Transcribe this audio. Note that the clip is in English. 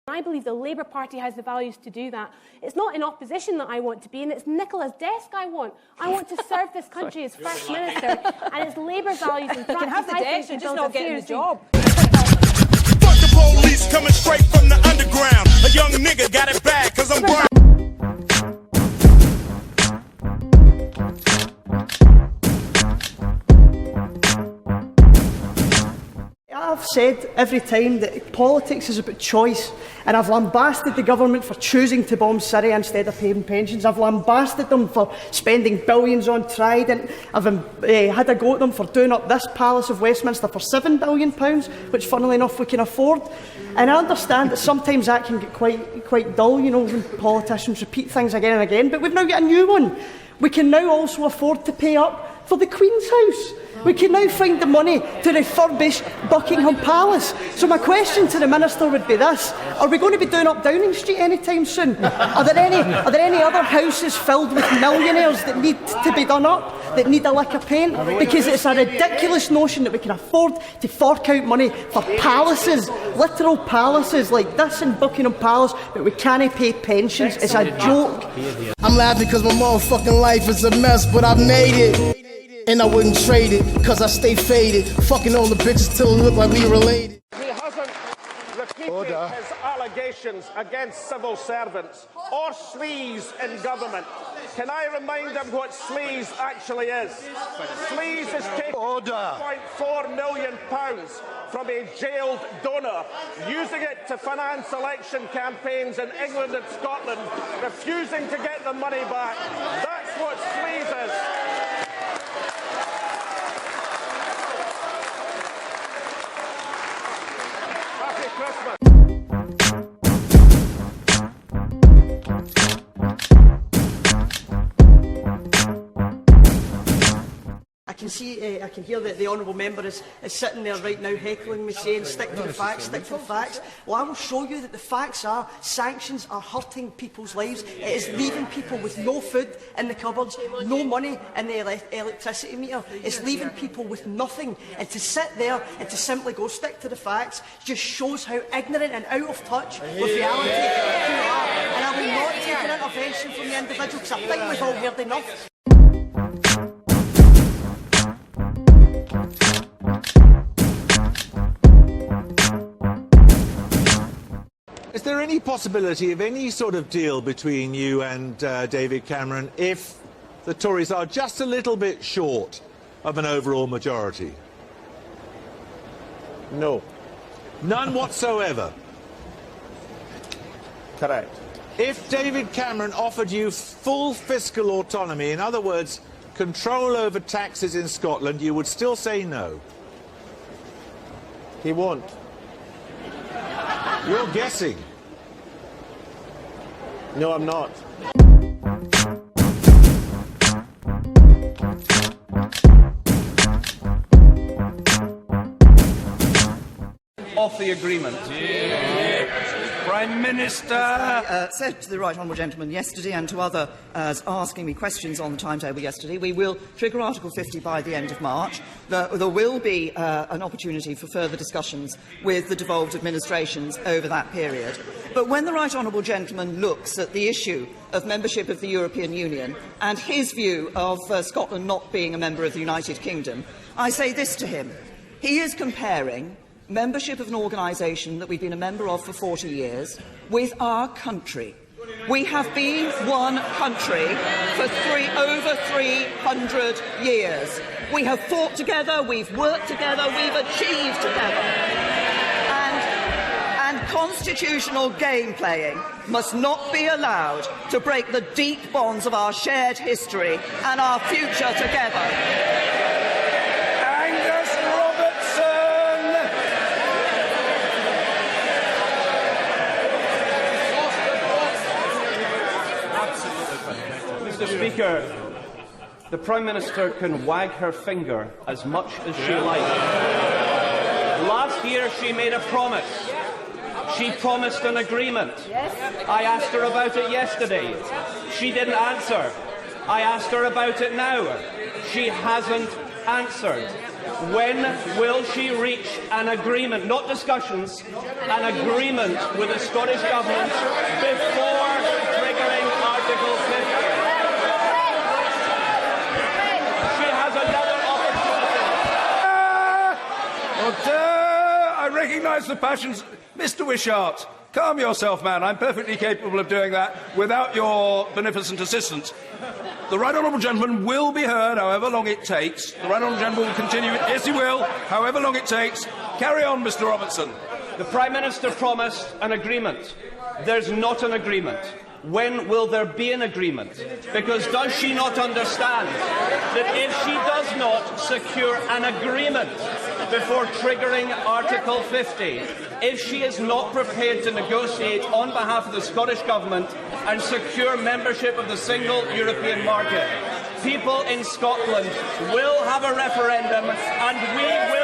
I believe the Labour Party has the values to do that. It's not in opposition that I want to be, and it's Nicola's desk I want. I want to serve this country as First Minister, and it's Labour values and practice. You can have the desk, you're just not getting the job. Fuck the police coming straight from the underground. A young nigga got it bad 'cause I'm brown. I've said every time that politics is about choice, and I've lambasted the government for choosing to bomb Syria instead of paying pensions. I've lambasted them for spending billions on Trident. I've had a go at them for doing up this Palace of Westminster for £7 billion, which funnily enough we can afford. And I understand that sometimes that can get quite dull, you know, when politicians repeat things again and again, but we've now got a new one. We can now also afford to pay up for the Queen's House. We can now find the money to refurbish Buckingham Palace. So my question to the Minister would be this: are we going to be doing up Downing Street anytime soon? Are there any other houses filled with millionaires that need to be done up, that need a lick of paint? Because it's a ridiculous notion that we can afford to fork out money for palaces, literal palaces like this in Buckingham Palace, but we can't pay pensions. It's a joke. I'm laughing because my motherfucking life is a mess, but I've made it. And I wouldn't trade it, cause I stay faded. Fucking all the bitches till it look like we related. He hasn't repeated his allegations against civil servants or sleaze in government. Can I remind him what sleaze actually is? Sleaze is taking £2.4 million from a jailed donor, using it to finance election campaigns in England and Scotland, refusing to get the money back. That's what sleaze is. Christmas. I can hear that the honourable member is sitting there right now heckling me, saying, stick to the facts, stick to the facts. Well, I will show you that the facts are sanctions are hurting people's lives. It is leaving people with no food in the cupboards, no money in the electricity meter. It's leaving people with nothing. And to sit there and to simply go, stick to the facts, just shows how ignorant and out of touch with reality you are. And I will not take an intervention from the individual, because I think we've all heard enough. Is there any possibility of any sort of deal between you and David Cameron if the Tories are just a little bit short of an overall majority? No. None whatsoever? Correct. If David Cameron offered you full fiscal autonomy, in other words, control over taxes in Scotland, you would still say no? He won't. You're guessing. No, I'm not. Off the agreement. Prime Minister. Said to the right honourable gentleman yesterday and to others asking me questions on the timetable yesterday, we will trigger Article 50 by the end of March. There will be an opportunity for further discussions with the devolved administrations over that period. But when the right honourable gentleman looks at the issue of membership of the European Union and his view of Scotland not being a member of the United Kingdom, I say this to him. He is comparing membership of an organisation that we've been a member of for 40 years with our country. We have been one country for over 300 years. We have fought together, we've worked together, we've achieved together. And constitutional game playing must not be allowed to break the deep bonds of our shared history and our future together. Mr. Speaker, the Prime Minister can wag her finger as much as she likes. Last year she made a promise. She promised an agreement. I asked her about it yesterday. She didn't answer. I asked her about it now. She hasn't answered. When will she reach an agreement, not discussions, an agreement with the Scottish Government before triggering Article 50? She has another opportunity. I recognise the passions. Mr. Wishart, calm yourself, man. I'm perfectly capable of doing that without your beneficent assistance. The right honourable gentleman will be heard however long it takes. The right honourable gentleman will continue. Yes, he will, however long it takes. Carry on, Mr. Robertson. The Prime Minister promised an agreement. There's not an agreement. When will there be an agreement? Because does she not understand that if she does not secure an agreement before triggering Article 50, if she is not prepared to negotiate on behalf of the Scottish Government and secure membership of the single European market, people in Scotland will have a referendum and we will